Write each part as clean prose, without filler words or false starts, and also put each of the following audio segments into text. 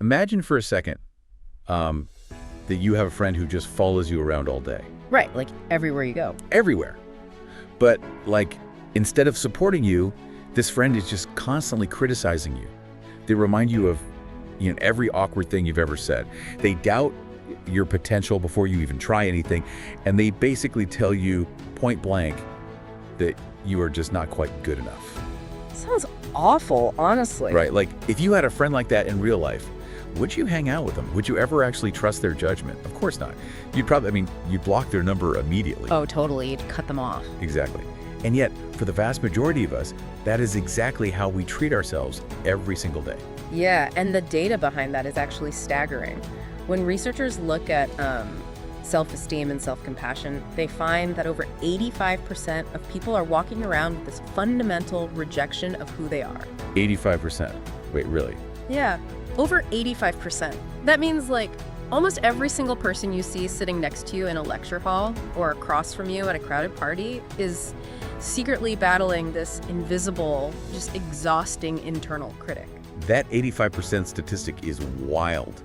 Imagine for a second that you have a friend who just follows you around all day. Right, like everywhere you go. Everywhere. But, like, instead of supporting you, this friend is just constantly criticizing you. They remind you of, every awkward thing you've ever said. They doubt your potential before you even try anything, and they basically tell you point blank that you are just not quite good enough. Sounds awful, honestly. Right, like, if you had a friend like that in real life, would you hang out with them? Would you ever actually trust their judgment? Of course not. You'd block their number immediately. Oh, totally. You'd cut them off. Exactly. And yet, for the vast majority of us, that is exactly how we treat ourselves every single day. Yeah, and the data behind that is actually staggering. When researchers look at self-esteem and self-compassion, they find that over 85% of people are walking around with this fundamental rejection of who they are. 85%. Wait, really? Yeah, over 85%. That means almost every single person you see sitting next to you in a lecture hall or across from you at a crowded party is secretly battling this invisible, just exhausting internal critic. That 85% statistic is wild.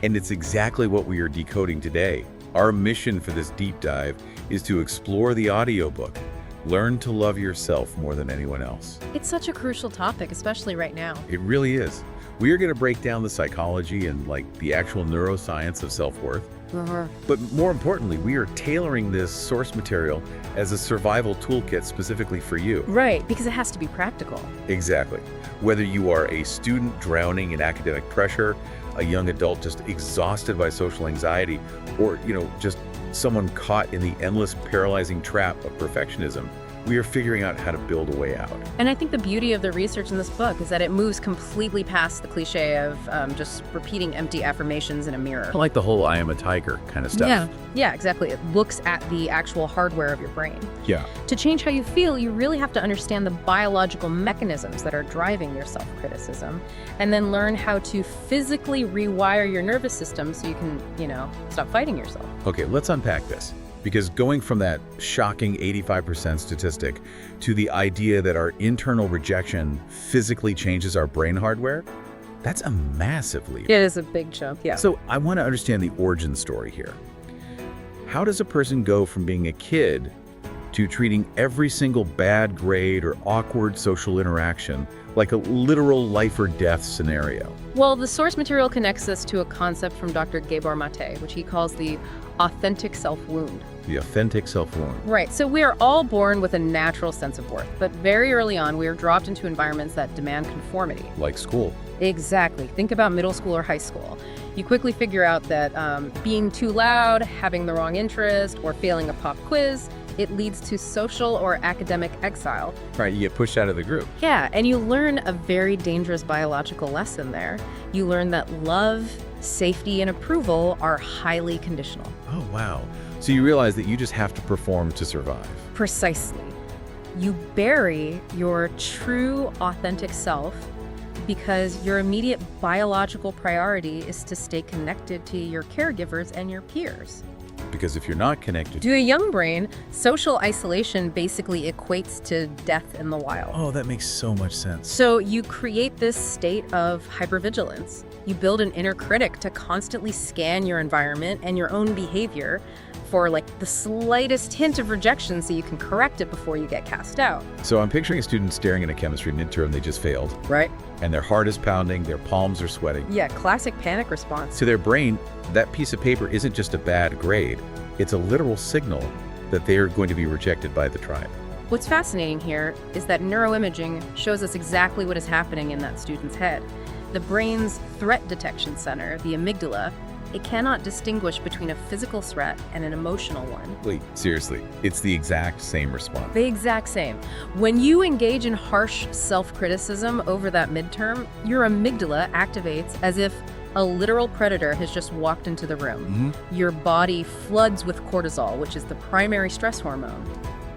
And it's exactly what we are decoding today. Our mission for this deep dive is to explore the audiobook. Learn to love yourself more than anyone else. It's such a crucial topic, especially right now. It really is. We are going to break down the psychology and the actual neuroscience of self-worth. But more importantly, we are tailoring this source material as a survival toolkit specifically for you. Right, because it has to be practical. Exactly. Whether you are a student drowning in academic pressure, a young adult just exhausted by social anxiety, or, just someone caught in the endless paralyzing trap of perfectionism, we are figuring out how to build a way out. And I think the beauty of the research in this book is that it moves completely past the cliche of just repeating empty affirmations in a mirror. Like the whole "I am a tiger" kind of stuff. Yeah, exactly. It looks at the actual hardware of your brain. Yeah. To change how you feel, you really have to understand the biological mechanisms that are driving your self-criticism, and then learn how to physically rewire your nervous system so you can, stop fighting yourself. Okay, let's unpack this. Because going from that shocking 85% statistic to the idea that our internal rejection physically changes our brain hardware, that's a massive leap. It is a big jump, yeah. So I want to understand the origin story here. How does a person go from being a kid to treating every single bad grade or awkward social interaction like a literal life or death scenario? Well, the source material connects us to a concept from Dr. Gabor Mate, which he calls the authentic self-wound. The authentic self-wound. Right. So we are all born with a natural sense of worth, but very early on, we are dropped into environments that demand conformity. Like school. Exactly. Think about middle school or high school. You quickly figure out that being too loud, having the wrong interest, or failing a pop quiz, it leads to social or academic exile. Right, you get pushed out of the group. Yeah, and you learn a very dangerous biological lesson there. You learn that love, safety, and approval are highly conditional. Oh, wow. So you realize that you just have to perform to survive. Precisely. You bury your true, authentic self because your immediate biological priority is to stay connected to your caregivers and your peers. Because if you're not connected... To a young brain, social isolation basically equates to death in the wild. Oh, that makes so much sense. So you create this state of hypervigilance. You build an inner critic to constantly scan your environment and your own behavior for the slightest hint of rejection so you can correct it before you get cast out. So I'm picturing a student staring at a chemistry midterm they just failed. Right. And their heart is pounding, their palms are sweating. Yeah, classic panic response. To their brain, that piece of paper isn't just a bad grade. It's a literal signal that they are going to be rejected by the tribe. What's fascinating here is that neuroimaging shows us exactly what is happening in that student's head. The brain's threat detection center, the amygdala, it cannot distinguish between a physical threat and an emotional one. Wait, seriously, it's the exact same response. The exact same. When you engage in harsh self-criticism over that midterm, your amygdala activates as if a literal predator has just walked into the room. Your body floods with cortisol, which is the primary stress hormone.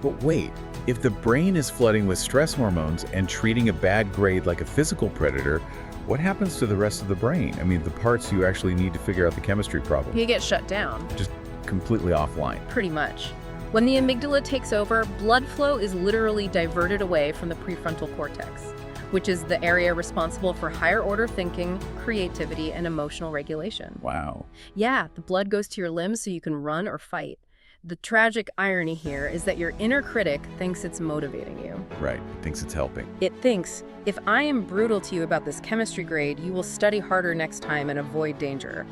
But wait, if the brain is flooding with stress hormones and treating a bad grade like a physical predator, what happens to the rest of the brain? I mean, the parts you actually need to figure out the chemistry problem. You get shut down. Just completely offline. Pretty much. When the amygdala takes over, blood flow is literally diverted away from the prefrontal cortex. which is the area responsible for higher order thinking, creativity, and emotional regulation. Wow. Yeah, the blood goes to your limbs so you can run or fight. The tragic irony here is that your inner critic thinks it's motivating you. Right. It thinks it's helping. It thinks, if I am brutal to you about this chemistry grade, you will study harder next time and avoid danger.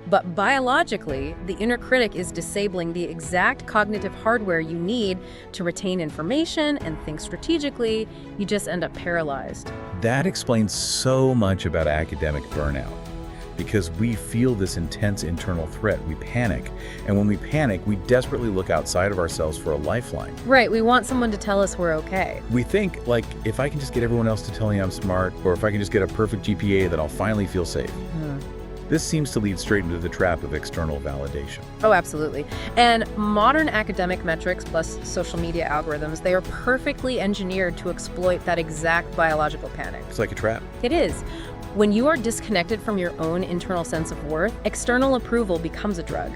But biologically, the inner critic is disabling the exact cognitive hardware you need to retain information and think strategically. You just end up paralyzed. That explains so much about academic burnout. Because we feel this intense internal threat, we panic. And when we panic, we desperately look outside of ourselves for a lifeline. Right, we want someone to tell us we're okay. We think, like, if I can just get everyone else to tell me I'm smart, or if I can just get a perfect GPA, then I'll finally feel safe. This seems to lead straight into the trap of external validation. Oh, absolutely. And modern academic metrics plus social media algorithms, they are perfectly engineered to exploit that exact biological panic. It's like a trap. It is. When you are disconnected from your own internal sense of worth, external approval becomes a drug.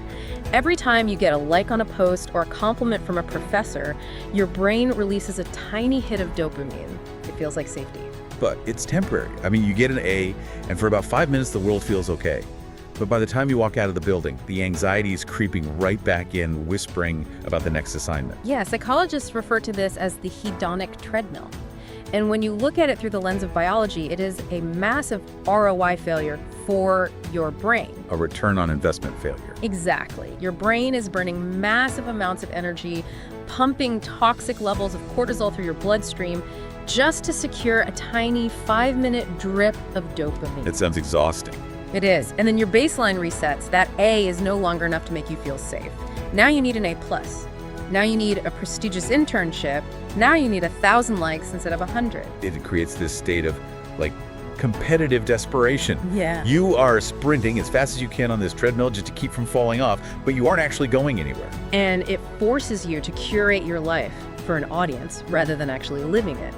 Every time you get a like on a post or a compliment from a professor, your brain releases a tiny hit of dopamine. It feels like safety. But it's temporary. I mean, you get an A, and for about 5 minutes, the world feels okay. But by the time you walk out of the building, the anxiety is creeping right back in, whispering about the next assignment. Yeah, psychologists refer to this as the hedonic treadmill. And when you look at it through the lens of biology, it is a massive ROI failure for your brain. A return on investment failure. Exactly. Your brain is burning massive amounts of energy, pumping toxic levels of cortisol through your bloodstream, just to secure a tiny 5-minute drip of dopamine. It sounds exhausting. It is. And then your baseline resets. That A is no longer enough to make you feel safe. Now you need an A+. Now you need a prestigious internship. Now you need 1,000 likes instead of 100. It creates this state of, like, competitive desperation. Yeah. You are sprinting as fast as you can on this treadmill just to keep from falling off, but you aren't actually going anywhere. And it forces you to curate your life for an audience rather than actually living it.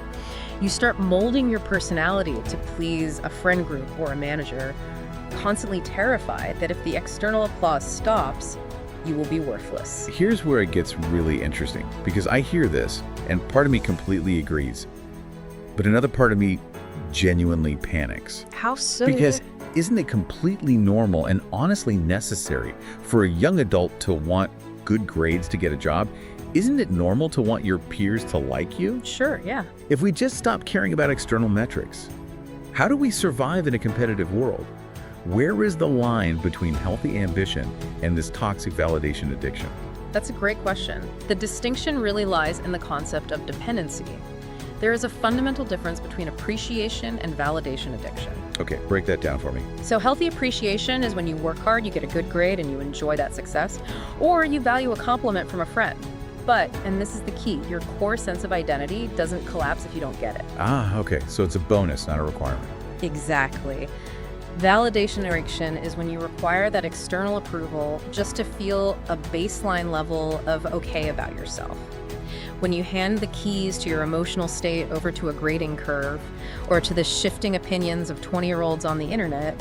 You start molding your personality to please a friend group or a manager, constantly terrified that if the external applause stops, you will be worthless. Here's where it gets really interesting, because I hear this, and part of me completely agrees, but another part of me genuinely panics. How so? Because isn't it completely normal and honestly necessary for a young adult to want good grades to get a job? Isn't it normal to want your peers to like you? Sure, yeah. If we just stop caring about external metrics, how do we survive in a competitive world? Where is the line between healthy ambition and this toxic validation addiction? That's a great question. The distinction really lies in the concept of dependency. There is a fundamental difference between appreciation and validation addiction. Okay, break that down for me. So healthy appreciation is when you work hard, you get a good grade, and you enjoy that success, or you value a compliment from a friend. But, and this is the key, your core sense of identity doesn't collapse if you don't get it. Ah, okay, so it's a bonus, not a requirement. Exactly. Validation addiction is when you require that external approval just to feel a baseline level of okay about yourself. When you hand the keys to your emotional state over to a grading curve or to the shifting opinions of 20-year-olds on the internet,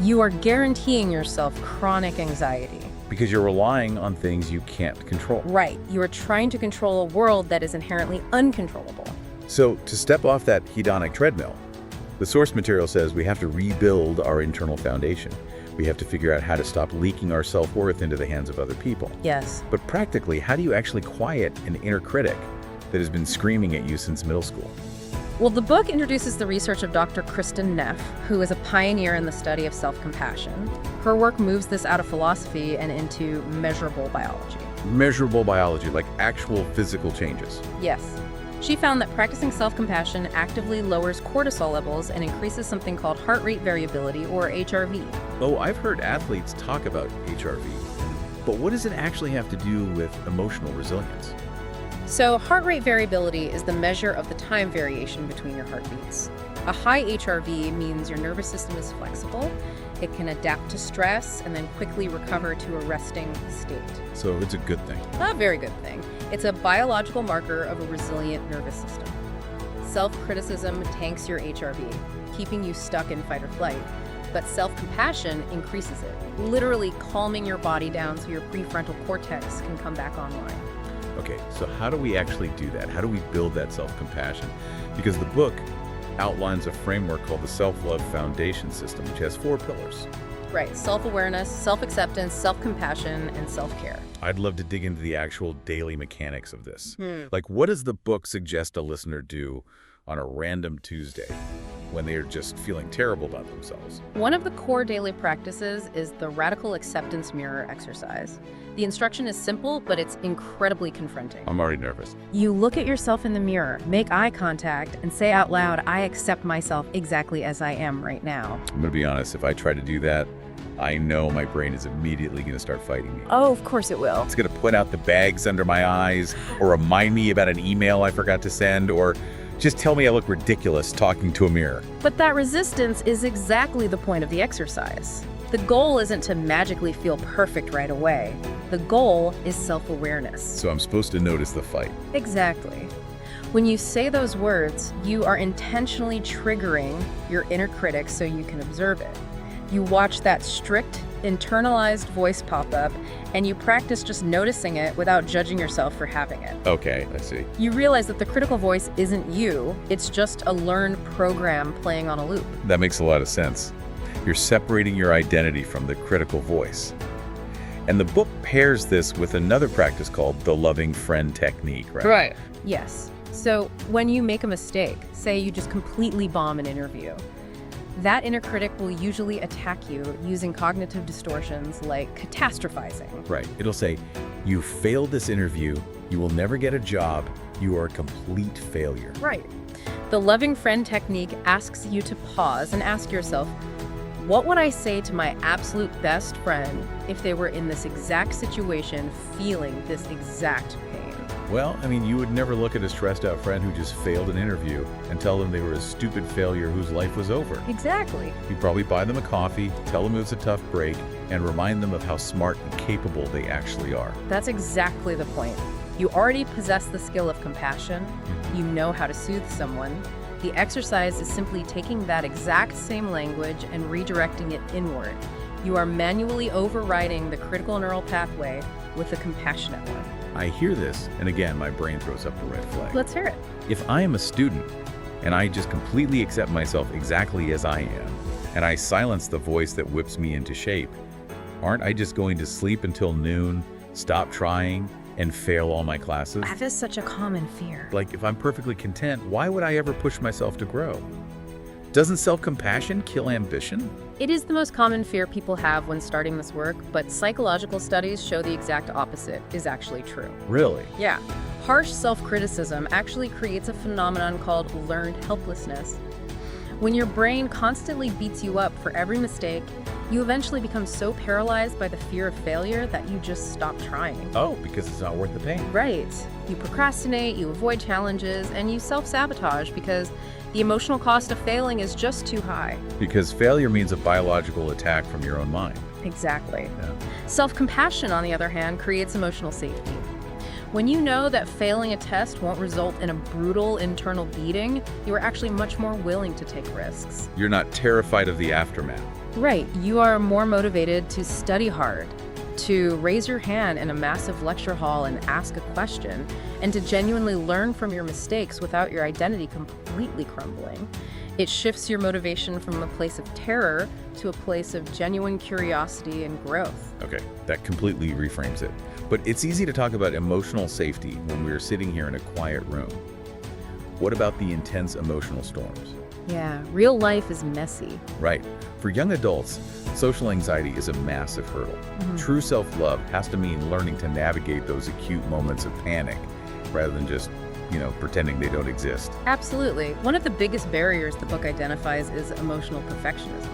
you are guaranteeing yourself chronic anxiety. Because you're relying on things you can't control. Right. You are trying to control a world that is inherently uncontrollable. So to step off that hedonic treadmill, the source material says we have to rebuild our internal foundation. We have to figure out how to stop leaking our self-worth into the hands of other people. Yes. But practically, how do you actually quiet an inner critic that has been screaming at you since middle school? Well, the book introduces the research of Dr. Kristen Neff, who is a pioneer in the study of self-compassion. Her work moves this out of philosophy and into measurable biology. Measurable biology, like actual physical changes. Yes. She found that practicing self-compassion actively lowers cortisol levels and increases something called heart rate variability, or HRV. Oh, I've heard athletes talk about HRV, but what does it actually have to do with emotional resilience? So heart rate variability is the measure of the time variation between your heartbeats. A high HRV means your nervous system is flexible. It can adapt to stress and then quickly recover to a resting state. So it's a good thing. A very good thing. It's a biological marker of a resilient nervous system. Self-criticism tanks your HRV, keeping you stuck in fight or flight. But self-compassion increases it, literally calming your body down so your prefrontal cortex can come back online. Okay, so how do we actually do that? How do we build that self-compassion? Because the book outlines a framework called the Self-Love Foundation System, which has 4 pillars. Right, self-awareness, self-acceptance, self-compassion, and self-care. I'd love to dig into the actual daily mechanics of this. Like, what does the book suggest a listener do on a random Tuesday when they're just feeling terrible about themselves? One of the core daily practices is the radical acceptance mirror exercise. The instruction is simple, but it's incredibly confronting. I'm already nervous. You look at yourself in the mirror, make eye contact, and say out loud, I accept myself exactly as I am right now. I'm gonna be honest, if I try to do that, I know my brain is immediately gonna start fighting me. Oh, of course it will. It's gonna point out the bags under my eyes, or remind me about an email I forgot to send, or just tell me I look ridiculous talking to a mirror. But that resistance is exactly the point of the exercise. The goal isn't to magically feel perfect right away. The goal is self-awareness. So I'm supposed to notice the fight. Exactly. When you say those words, you are intentionally triggering your inner critic so you can observe it. You watch that strict, internalized voice pop up, and you practice just noticing it without judging yourself for having it. Okay, I see. You realize that the critical voice isn't you, it's just a learned program playing on a loop. That makes a lot of sense. You're separating your identity from the critical voice. And the book pairs this with another practice called the loving friend technique, right? Yes. So when you make a mistake, say you just completely bomb an interview, that inner critic will usually attack you using cognitive distortions like catastrophizing. Right. It'll say, you failed this interview, you will never get a job, you are a complete failure. Right. The loving friend technique asks you to pause and ask yourself, what would I say to my absolute best friend if they were in this exact situation, feeling this exact pain? Well, I mean, you would never look at a stressed out friend who just failed an interview and tell them they were a stupid failure whose life was over. Exactly. You'd probably buy them a coffee, tell them it was a tough break, and remind them of how smart and capable they actually are. That's exactly the point. You already possess the skill of compassion. You know how to soothe someone. The exercise is simply taking that exact same language and redirecting it inward. You are manually overriding the critical neural pathway with a compassionate one. I hear this, and again, my brain throws up a red flag. Let's hear it. If I am a student, and I just completely accept myself exactly as I am, and I silence the voice that whips me into shape, aren't I just going to sleep until noon, stop trying, and fail all my classes? That is such a common fear. Like, if I'm perfectly content, why would I ever push myself to grow? Doesn't self-compassion kill ambition? It is the most common fear people have when starting this work, but psychological studies show the exact opposite is actually true. Really? Yeah. Harsh self-criticism actually creates a phenomenon called learned helplessness. When your brain constantly beats you up for every mistake, you eventually become so paralyzed by the fear of failure that you just stop trying. Oh, because it's not worth the pain. Right. You procrastinate, you avoid challenges, and you self-sabotage because the emotional cost of failing is just too high. Because failure means a biological attack from your own mind. Exactly. Yeah. Self-compassion, on the other hand, creates emotional safety. When you know that failing a test won't result in a brutal internal beating, you are actually much more willing to take risks. You're not terrified of the aftermath. Right. You are more motivated to study hard, to raise your hand in a massive lecture hall and ask a question, and to genuinely learn from your mistakes without your identity completely crumbling. It shifts your motivation from a place of terror to a place of genuine curiosity and growth. Okay, that completely reframes it. But it's easy to talk about emotional safety when we're sitting here in a quiet room. What about the intense emotional storms? Yeah, real life is messy. Right. For young adults, social anxiety is a massive hurdle. True self-love has to mean learning to navigate those acute moments of panic rather than just, pretending they don't exist. Absolutely. One of the biggest barriers the book identifies is emotional perfectionism.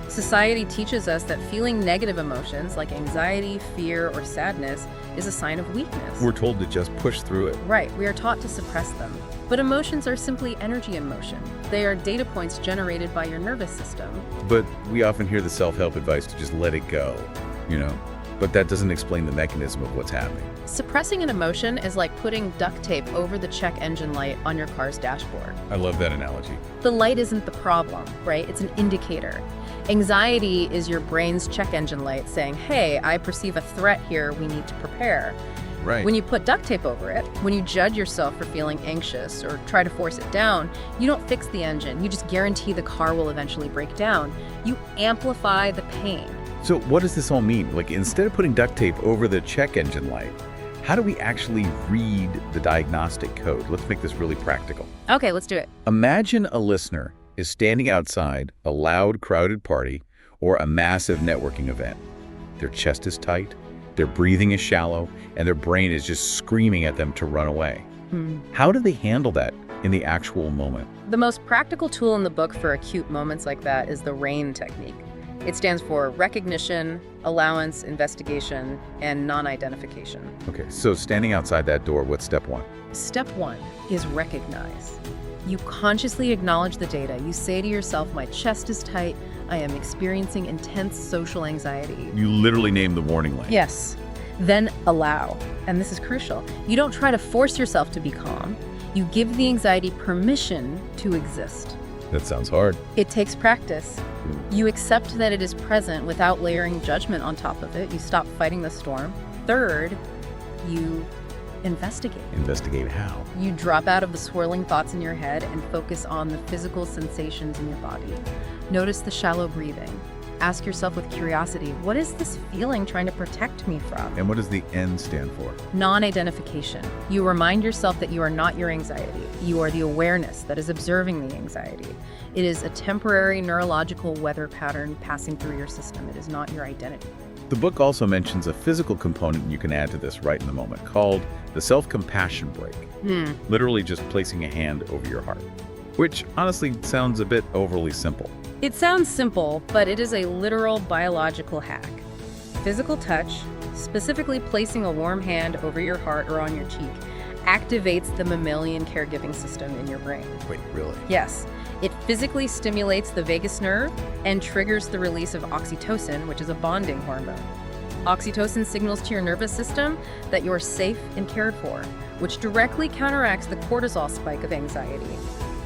Society teaches us that feeling negative emotions like anxiety, fear, or sadness is a sign of weakness. We're told to just push through it. Right, we are taught to suppress them. But emotions are simply energy in motion. They are data points generated by your nervous system. But we often hear the self-help advice to just let it go, But that doesn't explain the mechanism of what's happening. Suppressing an emotion is like putting duct tape over the check engine light on your car's dashboard. I love that analogy. The light isn't the problem, right? It's an indicator. Anxiety is your brain's check engine light saying, hey, I perceive a threat here, we need to prepare. right. When you put duct tape over it, when you judge yourself for feeling anxious or try to force it down, you don't fix the engine. You just guarantee the car will eventually break down. You amplify the pain. So what does this all mean? Like, instead of putting duct tape over the check engine light, how do we actually read the diagnostic code? Let's make this really practical. Okay, let's do it. Imagine a listener is standing outside a loud, crowded party or a massive networking event. Their chest is tight, their breathing is shallow, and their brain is just screaming at them to run away. How do they handle that in the actual moment? The most practical tool in the book for acute moments like that is the RAIN technique. It stands for recognition, allowance, investigation, and non-identification. Okay, so standing outside that door, what's step one? Step one is recognize. You consciously acknowledge the data. You say to yourself, my chest is tight. I am experiencing intense social anxiety. You literally name the warning light. Yes. Then allow. And this is crucial. You don't try to force yourself to be calm. You give the anxiety permission to exist. That sounds hard. It takes practice. You accept that it is present without layering judgment on top of it. You stop fighting the storm. Third, you investigate. Investigate how? You drop out of the swirling thoughts in your head and focus on the physical sensations in your body. Notice the shallow breathing. Ask yourself with curiosity, what is this feeling trying to protect me from? And what does the N stand for? Non-identification. You remind yourself that you are not your anxiety. You are the awareness that is observing the anxiety. It is a temporary neurological weather pattern passing through your system. It is not your identity. The book also mentions a physical component you can add to this right in the moment called the self-compassion break. Literally just placing a hand over your heart, which honestly sounds a bit overly simple. It sounds simple, but it is a literal biological hack. Physical touch, specifically placing a warm hand over your heart or on your cheek, activates the mammalian caregiving system in your brain. Wait, really? Yes. It physically stimulates the vagus nerve and triggers the release of oxytocin, which is a bonding hormone. Oxytocin signals to your nervous system that you're safe and cared for, which directly counteracts the cortisol spike of anxiety.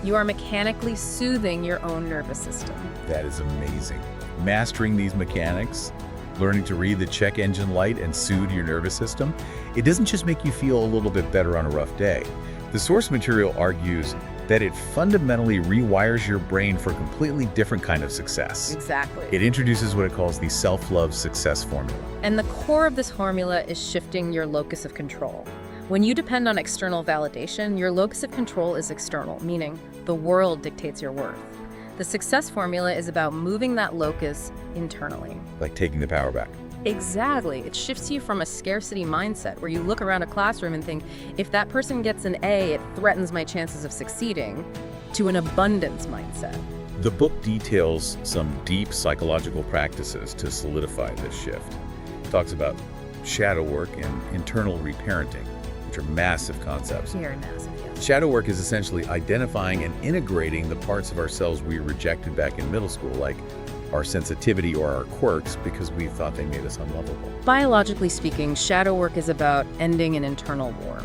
You are mechanically soothing your own nervous system. That is amazing. Mastering these mechanics, learning to read the check engine light and soothe your nervous system, it doesn't just make you feel a little bit better on a rough day. The source material argues that it fundamentally rewires your brain for a completely different kind of success. Exactly. It introduces what it calls the self-love success formula. And the core of this formula is shifting your locus of control. When you depend on external validation, your locus of control is external, meaning the world dictates your worth. The success formula is about moving that locus internally. Like taking the power back. Exactly. It shifts you from a scarcity mindset where you look around a classroom and think, if that person gets an A, it threatens my chances of succeeding, to an abundance mindset. The book details some deep psychological practices to solidify this shift. It talks about shadow work and internal reparenting, which are massive concepts. Very massive, yes. Shadow work is essentially identifying and integrating the parts of ourselves we rejected back in middle school, like our sensitivity or our quirks, because we thought they made us unlovable. Biologically speaking, shadow work is about ending an internal war.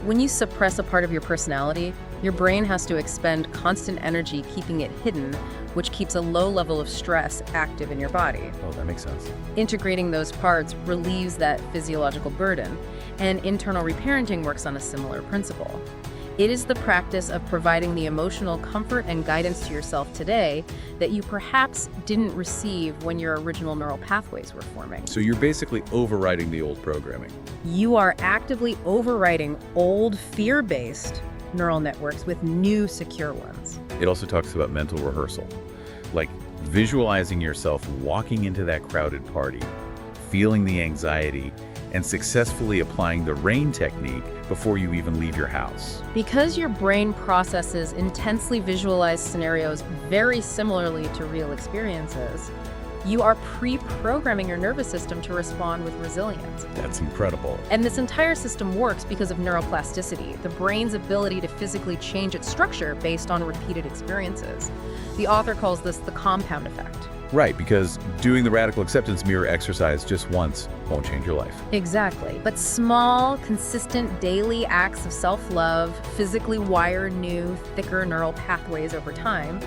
When you suppress a part of your personality, your brain has to expend constant energy keeping it hidden, which keeps a low level of stress active in your body. Oh, that makes sense. Integrating those parts relieves that physiological burden, and internal reparenting works on a similar principle. It is the practice of providing the emotional comfort and guidance to yourself today that you perhaps didn't receive when your original neural pathways were forming. So you're basically overriding the old programming. You are actively overriding old fear-based neural networks with new secure ones. It also talks about mental rehearsal, like visualizing yourself walking into that crowded party, feeling the anxiety, and successfully applying the RAIN technique before you even leave your house. Because your brain processes intensely visualized scenarios very similarly to real experiences, you are pre-programming your nervous system to respond with resilience. That's incredible. And this entire system works because of neuroplasticity, the brain's ability to physically change its structure based on repeated experiences. The author calls this the compound effect. Right, because doing the radical acceptance mirror exercise just once won't change your life. Exactly. But small, consistent daily acts of self-love physically wire new, thicker neural pathways over time.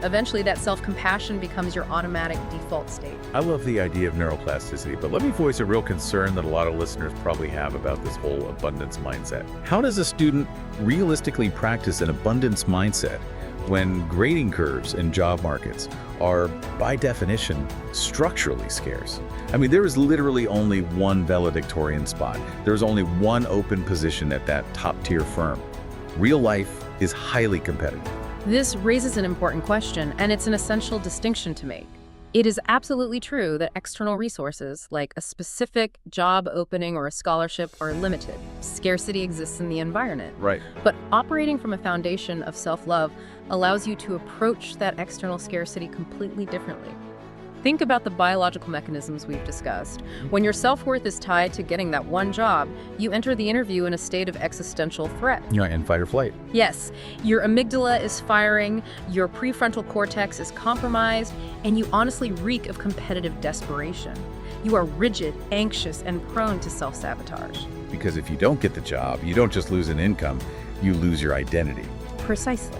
Eventually, that self-compassion becomes your automatic default state. I love the idea of neuroplasticity, but let me voice a real concern that a lot of listeners probably have about this whole abundance mindset. How does a student realistically practice an abundance mindset when grading curves in job markets are, by definition, structurally scarce? I mean, there is literally only one valedictorian spot. There's only one open position at that top-tier firm. Real life is highly competitive. This raises an important question, and it's an essential distinction to make. It is absolutely true that external resources, like a specific job opening or a scholarship, are limited. Scarcity exists in the environment. Right. But operating from a foundation of self-love allows you to approach that external scarcity completely differently. Think about the biological mechanisms we've discussed. When your self-worth is tied to getting that one job, you enter the interview in a state of existential threat. Yeah, and fight or flight. Yes, your amygdala is firing, your prefrontal cortex is compromised, and you honestly reek of competitive desperation. You are rigid, anxious, and prone to self-sabotage. Because if you don't get the job, you don't just lose an income, you lose your identity. Precisely.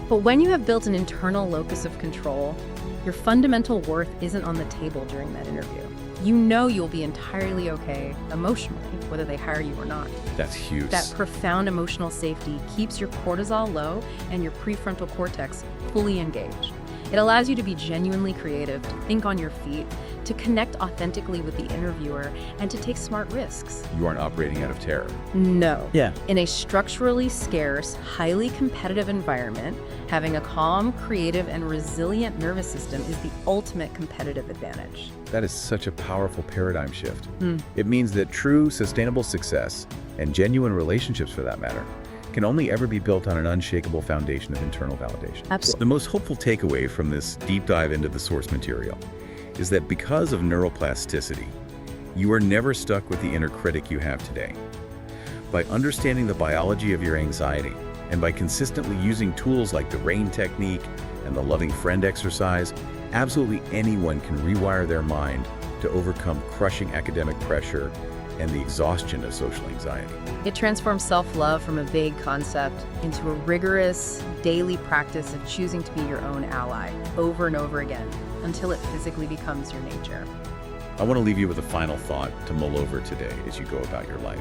But when you have built an internal locus of control, your fundamental worth isn't on the table during that interview. You know you'll be entirely okay emotionally, whether they hire you or not. That's huge. That profound emotional safety keeps your cortisol low and your prefrontal cortex fully engaged. It allows you to be genuinely creative, to think on your feet, to connect authentically with the interviewer, and to take smart risks. You aren't operating out of terror. No. Yeah. In a structurally scarce, highly competitive environment, having a calm, creative, and resilient nervous system is the ultimate competitive advantage. That is such a powerful paradigm shift. It means that true, sustainable success, and genuine relationships for that matter, can only ever be built on an unshakable foundation of internal validation. Absolutely. The most hopeful takeaway from this deep dive into the source material is that because of neuroplasticity, you are never stuck with the inner critic you have today. By understanding the biology of your anxiety, and by consistently using tools like the RAIN technique and the loving friend exercise, absolutely anyone can rewire their mind to overcome crushing academic pressure and the exhaustion of social anxiety. It transforms self-love from a vague concept into a rigorous, daily practice of choosing to be your own ally over and over again until it physically becomes your nature. I want to leave you with a final thought to mull over today as you go about your life.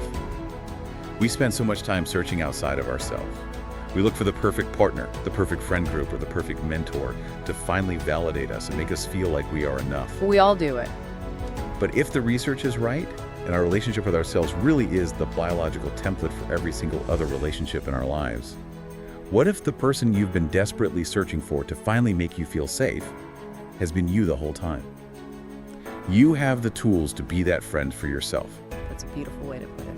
We spend so much time searching outside of ourselves. We look for the perfect partner, the perfect friend group, or the perfect mentor to finally validate us and make us feel like we are enough. We all do it. But if the research is right, and our relationship with ourselves really is the biological template for every single other relationship in our lives, what if the person you've been desperately searching for to finally make you feel safe has been you the whole time? You have the tools to be that friend for yourself. That's a beautiful way to put it.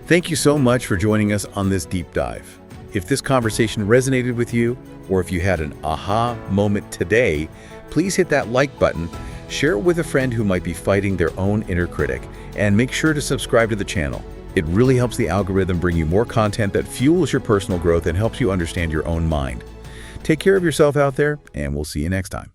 Thank you so much for joining us on this deep dive. If this conversation resonated with you, or if you had an aha moment today, please hit that like button, share it with a friend who might be fighting their own inner critic, and make sure to subscribe to the channel. It really helps the algorithm bring you more content that fuels your personal growth and helps you understand your own mind. Take care of yourself out there, and we'll see you next time.